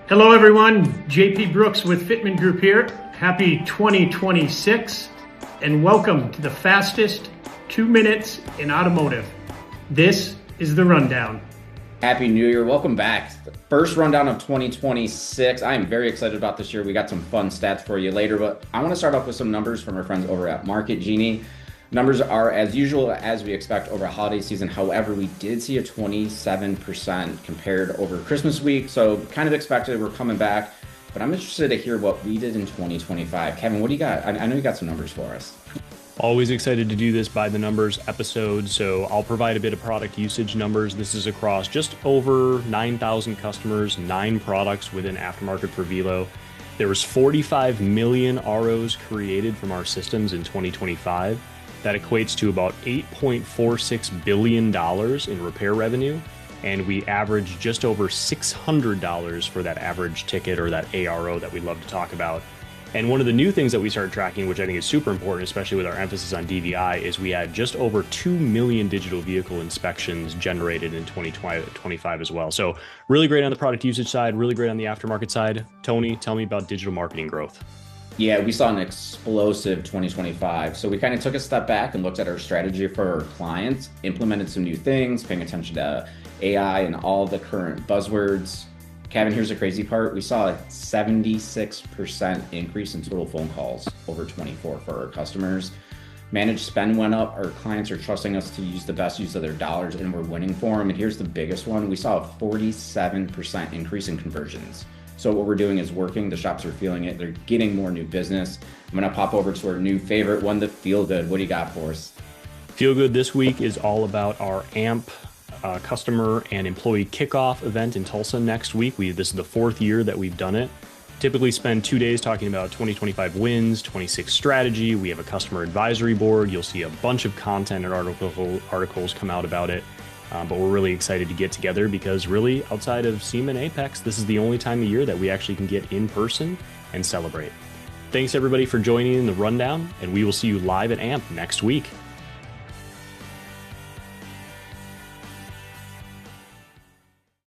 Hello everyone, JP Brooks with Fitman Group here. Happy 2026 and welcome to the fastest 2 minutes in automotive. This is the rundown. Happy New Year. Welcome back. The first rundown of 2026. I am very excited about this year. We got some fun stats for you later, but I want to start off with some numbers from our friends over at Market Genie. Numbers are as usual, as we expect over holiday season. However, we did see a 27% compared over Christmas week. So kind of expected we're coming back, but I'm interested to hear what we did in 2025. Kevin, what do you got? I know you got some numbers for us. Always excited to do this by the numbers episode. So I'll provide a bit of product usage numbers. This is across just over 9,000 customers, 9 products within aftermarket for Velo. There was 45 million ROs created from our systems in 2025. That equates to about $8.46 billion in repair revenue. And we averaged just over $600 for that average ticket or that ARO that we love to talk about. And one of the new things that we started tracking, which I think is super important, especially with our emphasis on DVI, is we had just over 2 million digital vehicle inspections generated in 2025 as well. So really great on the product usage side, really great on the aftermarket side. Tony, tell me about digital marketing growth. Yeah, we saw an explosive 2025. So we kind of took a step back and looked at our strategy for our clients, implemented some new things, paying attention to AI and all the current buzzwords. Kevin, here's the crazy part. We saw a 76% increase in total phone calls over 24 for our customers. Managed spend went up. Our clients are trusting us to use the best use of their dollars, and we're winning for them. And here's the biggest one. We saw a 47% increase in conversions. So what we're doing is working. The shops are feeling it. They're getting more new business. I'm going to pop over to our new favorite one, the Feel Good. What do you got for us? Feel Good this week is all about our AMP customer and employee kickoff event in Tulsa next week. This is the 4th year that we've done it. Typically spend 2 days talking about 2025 wins, 26 strategy. We have a customer advisory board. You'll see a bunch of content and articles come out about it. But we're really excited to get together because really outside of SEMA and Apex, this is the only time of year that we actually can get in person and celebrate. Thanks everybody for joining in the rundown, and we will see you live at AMP next week.